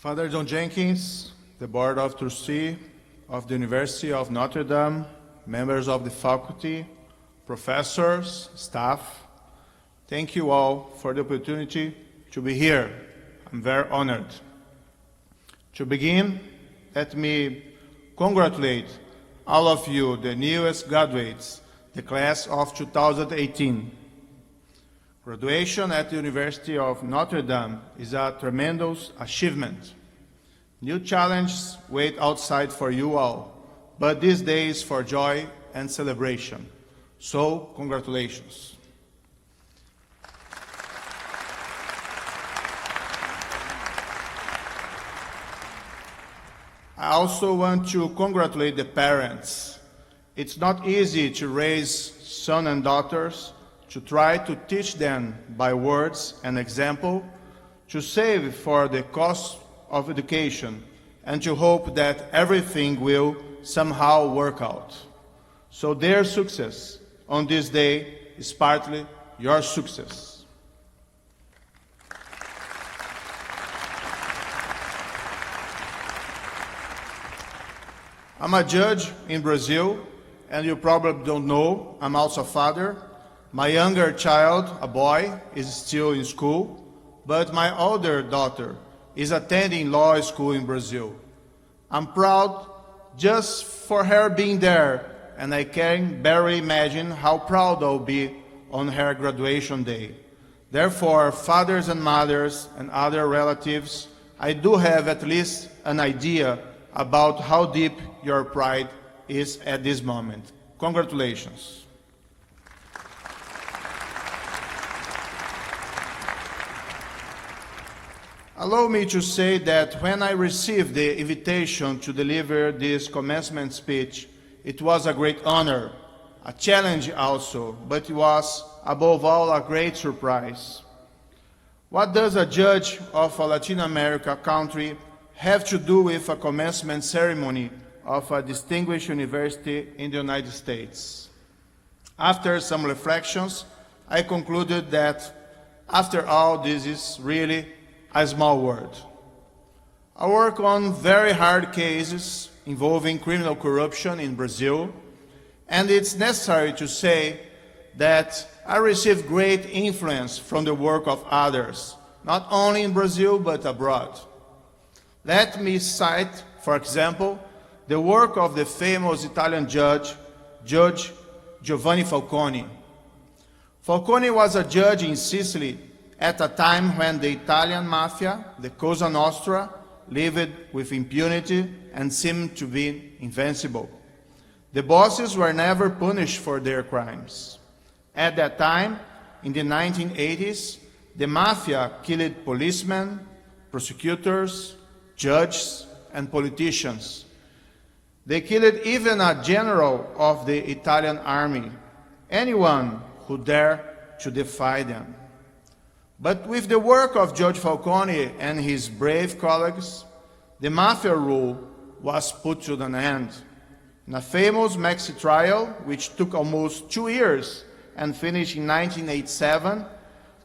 Father John Jenkins, the Board of Trustees of the University of Notre Dame, members of the faculty, professors, staff, thank you all for the opportunity to be here. I'm very honored. To begin, let me congratulate all of you, the newest graduates, the class of 2018. Graduation at the University of Notre Dame is a tremendous achievement. New challenges wait outside for you all, but this day is for joy and celebration. So, congratulations. I also want to congratulate the parents. It's not easy to raise sons and daughters, to try to teach them by words and example, to save for the cost of education, and to hope that everything will somehow work out. So their success on this day is partly your success. I'm a judge in Brazil, and you probably don't know, I'm also a father. My younger child, a boy, is still in school, but my older daughter is attending law school in Brazil. I'm proud just for her being there, and I can barely imagine how proud I'll be on her graduation day. Therefore, fathers and mothers and other relatives, I do have at least an idea about how deep your pride is at this moment. Congratulations. Allow me to say that when I received the invitation to deliver this commencement speech, it was a great honor, a challenge also, but it was, above all, a great surprise. What does a judge of a Latin America country have to do with a commencement ceremony of a distinguished university in the United States? After some reflections, I concluded that, after all, this is really a small word. I work on very hard cases involving criminal corruption in Brazil, and it's necessary to say that I receive great influence from the work of others, not only in Brazil but abroad. Let me cite, for example, the work of the famous Italian judge, Judge Giovanni Falcone. Falcone was a judge in Sicily at a time when the Italian mafia, the Cosa Nostra, lived with impunity and seemed to be invincible. The bosses were never punished for their crimes. At that time, in the 1980s, the mafia killed policemen, prosecutors, judges, and politicians. They killed even a general of the Italian army, anyone who dared to defy them. But with the work of Judge Falcone and his brave colleagues, the mafia rule was put to an end. In a famous Maxi trial, which took almost 2 years and finished in 1987,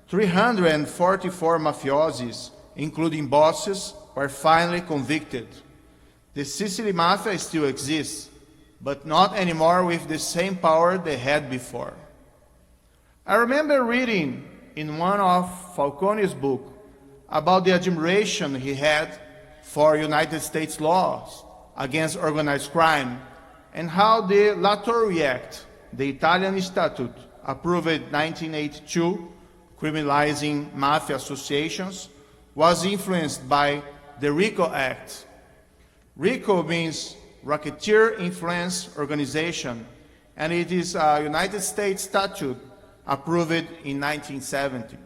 344 mafiosis, including bosses, were finally convicted. The Sicily Mafia still exists, but not anymore with the same power they had before. I remember reading in one of Falcone's books about the admiration he had for United States laws against organized crime and how the La Torre Act, the Italian statute approved in 1982, criminalizing mafia associations, was influenced by the RICO Act. RICO means Racketeer Influence Organization, and it is a United States statute approved in 1970.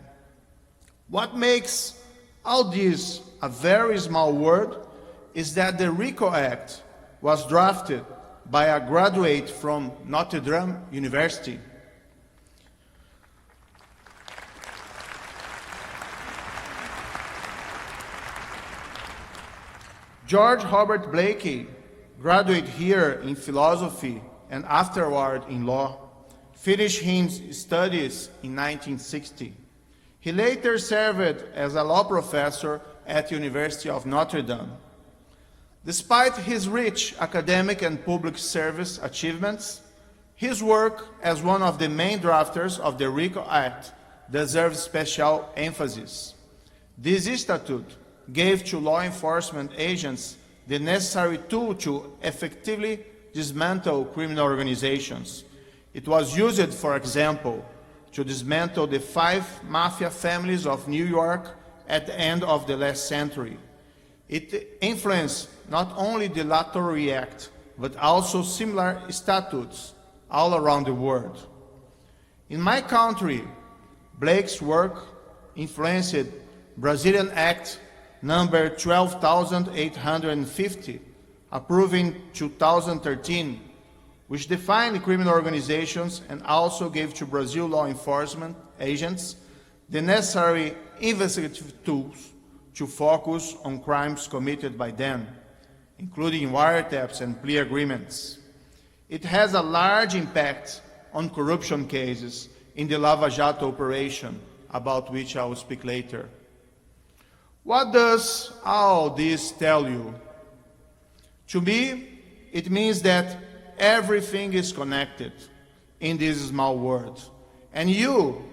What makes all this a very small word is that the RICO Act was drafted by a graduate from Notre Dame University. George Robert Blakey, graduate here in philosophy and afterward in law, finished his studies in 1960. He later served as a law professor at the University of Notre Dame. Despite his rich academic and public service achievements, his work as one of the main drafters of the RICO Act deserves special emphasis. This statute gave to law enforcement agents the necessary tool to effectively dismantle criminal organizations. It was used, for example, to dismantle the 5 mafia families of New York at the end of the last century. It influenced not only the Lottery Act, but also similar statutes all around the world. In my country, Blake's work influenced Brazilian Act number 12,850, approved in 2013, which defined criminal organizations and also gave to Brazil law enforcement agents the necessary investigative tools to focus on crimes committed by them, including wiretaps and plea agreements. It has a large impact on corruption cases in the Lava Jato operation, about which I will speak later. What does all this tell you? To me, it means that everything is connected in this small world. And you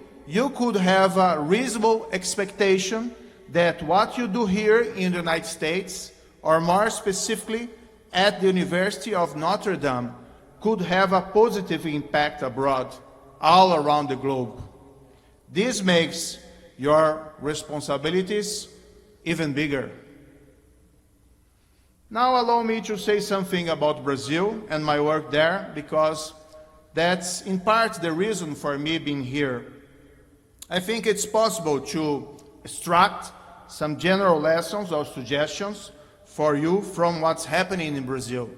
could have a reasonable expectation that what you do here in the United States, or more specifically at the University of Notre Dame, could have a positive impact abroad, all around the globe. This makes your responsibilities even bigger. Now allow me to say something about Brazil and my work there, because that's in part the reason for me being here. I think it's possible to extract some general lessons or suggestions for you from what's happening in Brazil.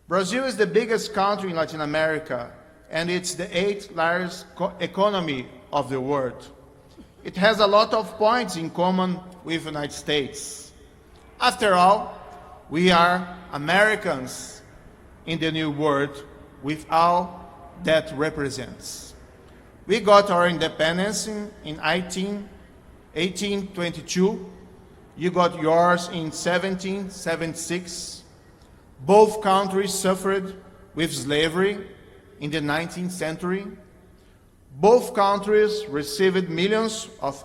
Brazil is the biggest country in Latin America, and it's the 8th largest economy of the world. It has a lot of points in common with the United States. After all, we are Americans in the New World, with all that represents. We got our independence in 1822. You got yours in 1776. Both countries suffered with slavery in the 19th century. Both countries received millions of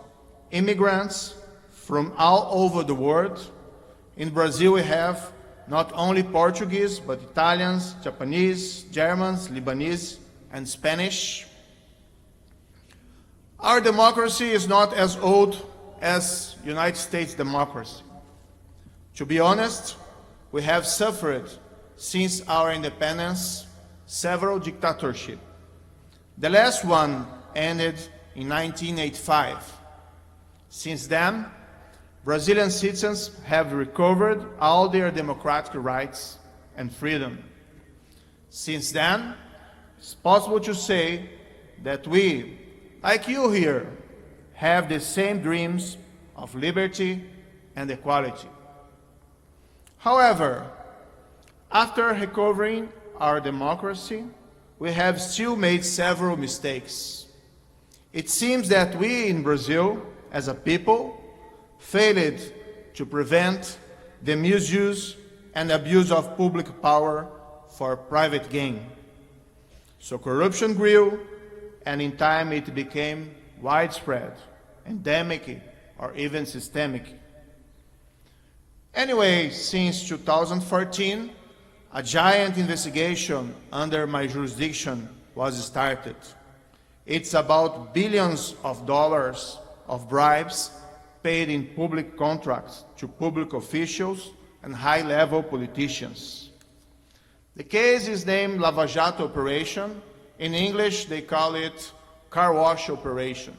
immigrants from all over the world. In Brazil, we have not only Portuguese, but Italians, Japanese, Germans, Lebanese, and Spanish. Our democracy is not as old as United States democracy. To be honest, we have suffered since our independence several dictatorships. The last one ended in 1985. Since then, Brazilian citizens have recovered all their democratic rights and freedom. Since then, it's possible to say that we, like you here, have the same dreams of liberty and equality. However, after recovering our democracy, we have still made several mistakes. It seems that we in Brazil, as a people, failed to prevent the misuse and abuse of public power for private gain. So corruption grew, and in time it became widespread, endemic, or even systemic. Anyway, since 2014, a giant investigation under my jurisdiction was started. It's about billions of dollars of bribes paid in public contracts to public officials and high-level politicians. The case is named Lava Jato Operation. In English, they call it car wash operation.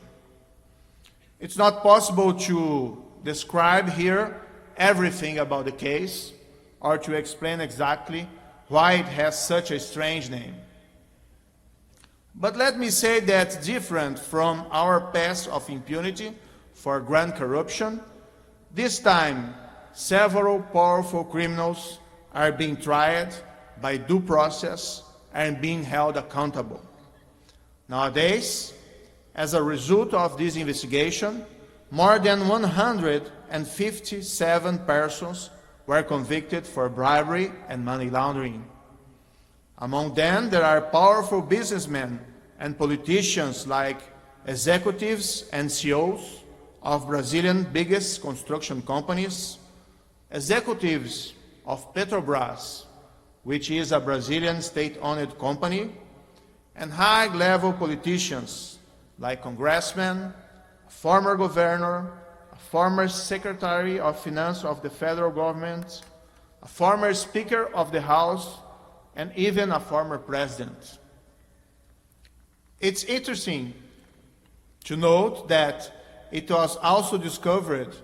It's not possible to describe here everything about the case or to explain exactly why it has such a strange name. But let me say that different from our past of impunity for grand corruption, this time several powerful criminals are being tried by due process and being held accountable. Nowadays, as a result of this investigation, more than 157 persons were convicted for bribery and money laundering. Among them, there are powerful businessmen and politicians like executives and CEOs of Brazilian biggest construction companies, executives of Petrobras, which is a Brazilian state-owned company, and high-level politicians like congressmen, a former governor, a former secretary of finance of the federal government, a former speaker of the House, and even a former president. It's interesting to note that it was also discovered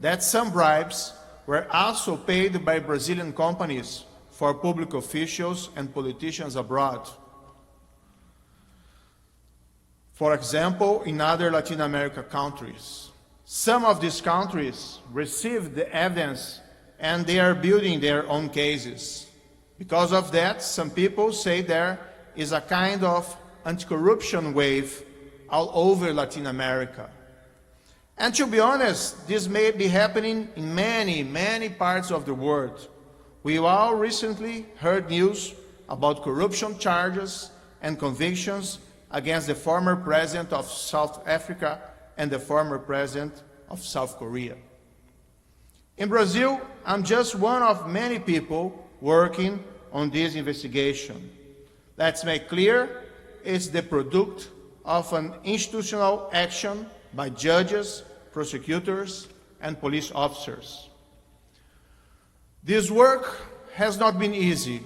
that some bribes were also paid by Brazilian companies for public officials and politicians abroad. For example, in other Latin American countries. Some of these countries received the evidence and they are building their own cases. Because of that, some people say there is a kind of anti-corruption wave all over Latin America. And to be honest, this may be happening in many parts of the world. We all recently heard news about corruption charges and convictions against the former president of South Africa and the former president of South Korea. In Brazil, I'm just one of many people working on this investigation. Let's make clear, it's the product of an institutional action by judges, prosecutors, and police officers. This work has not been easy.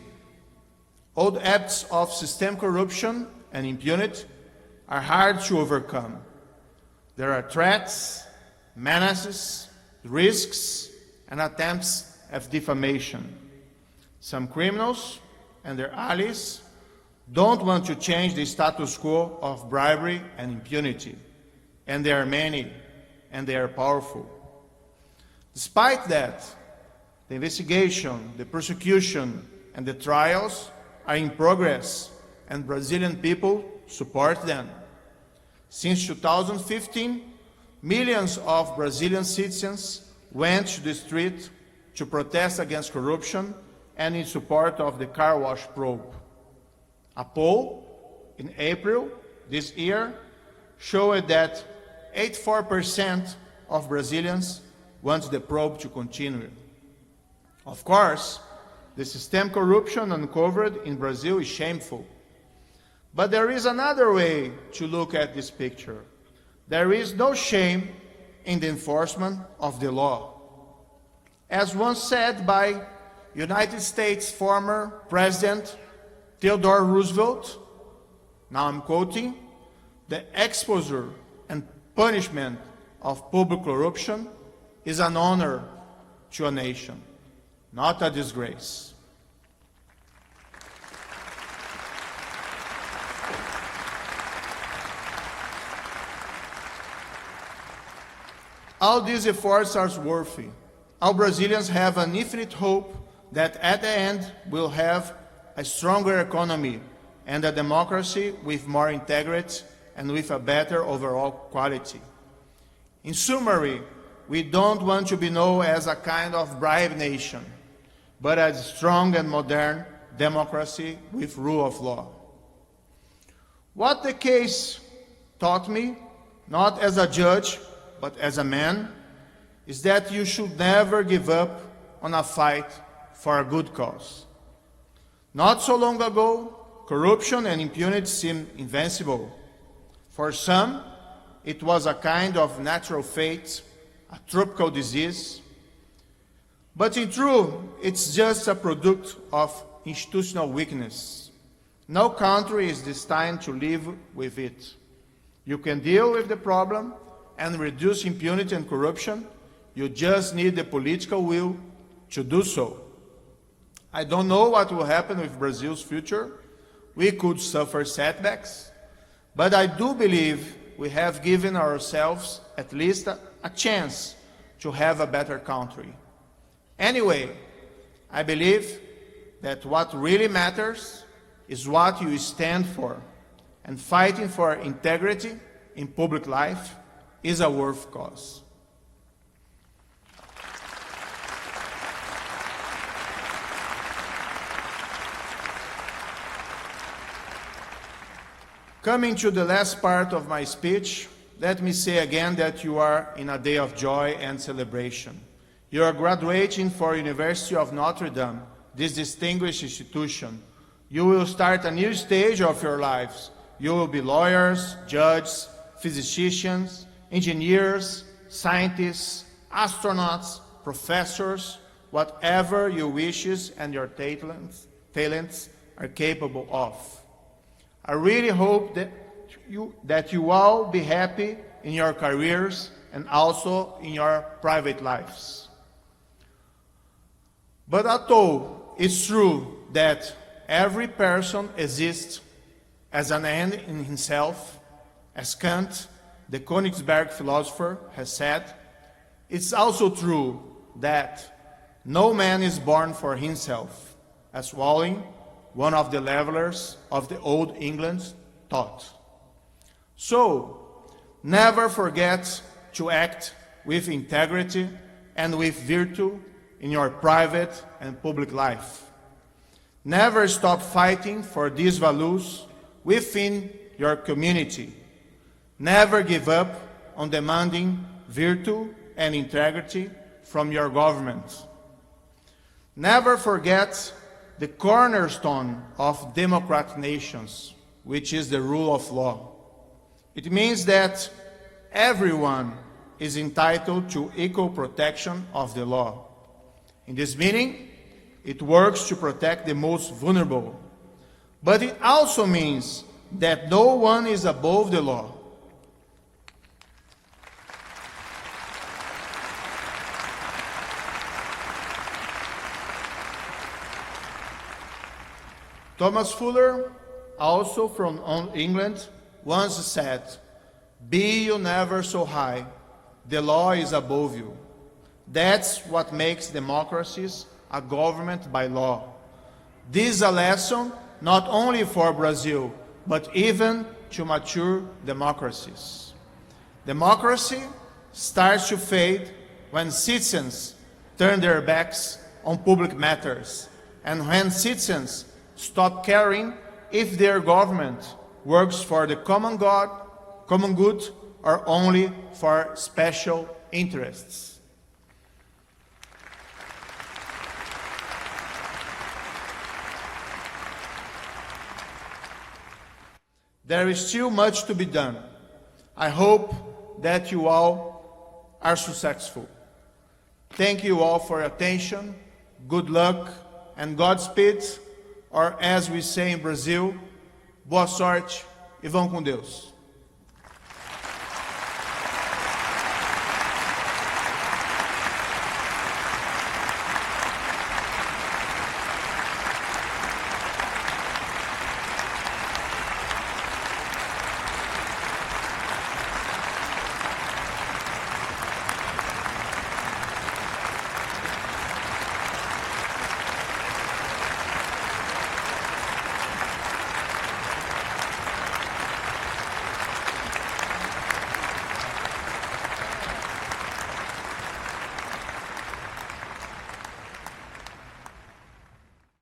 Old acts of systemic corruption and impunity are hard to overcome. There are threats, menaces, risks, and attempts at defamation. Some criminals and their allies don't want to change the status quo of bribery and impunity, and there are many, and they are powerful. Despite that, the investigation, the prosecution, and the trials are in progress, and Brazilian people support them. Since 2015, millions of Brazilian citizens went to the street to protest against corruption and in support of the car wash probe. A poll in April this year showed that 84% of Brazilians want the probe to continue. Of course, the systemic corruption uncovered in Brazil is shameful. But there is another way to look at this picture. There is no shame in the enforcement of the law. As once said by United States former President Theodore Roosevelt, now I'm quoting, "The exposure and punishment of public corruption is an honor to a nation, not a disgrace." All these efforts are worthy. All Brazilians have an infinite hope that at the end we'll have a stronger economy and a democracy with more integrity and with a better overall quality. In summary, we don't want to be known as a kind of bribe nation, but as a strong and modern democracy with rule of law. What the case taught me, not as a judge, but as a man, is that you should never give up on a fight for a good cause. Not so long ago, corruption and impunity seemed invincible. For some, it was a kind of natural fate, a tropical disease. But in truth, it's just a product of institutional weakness. No country is destined to live with it. You can deal with the problem and reduce impunity and corruption. You just need the political will to do so. I don't know what will happen with Brazil's future. We could suffer setbacks, but I do believe we have given ourselves at least a chance to have a better country. Anyway, I believe that what really matters is what you stand for, and fighting for integrity in public life is a worth cause. Coming to the last part of my speech, let me say again that you are in a day of joy and celebration. You are graduating for University of Notre Dame, this distinguished institution. You will start a new stage of your lives. You will be lawyers, judges, physicians, engineers, scientists, astronauts, professors, whatever your wishes and your talents are capable of. I really hope that you all be happy in your careers and also in your private lives. But although it's true that every person exists as an end in himself, as Kant, the Königsberg philosopher, has said, it's also true that no man is born for himself, as Walling, one of the levelers of the Old England, taught. So, never forget to act with integrity and with virtue in your private and public life. Never stop fighting for these values within your community. Never give up on demanding virtue and integrity from your government. Never forget the cornerstone of democratic nations, which is the rule of law. It means that everyone is entitled to equal protection of the law. In this meaning, it works to protect the most vulnerable. But it also means that no one is above the law. Thomas Fuller, also from England, once said, "Be you never so high, the law is above you." That's what makes democracies a government by law. This is a lesson not only for Brazil, but even to mature democracies. Democracy starts to fade when citizens turn their backs on public matters, and when citizens stop caring if their government works for the common good, or only for special interests. There is still much to be done. I hope that you all are successful. Thank you all for your attention. Good luck and Godspeed, or as we say in Brazil, boa sorte e vão com Deus.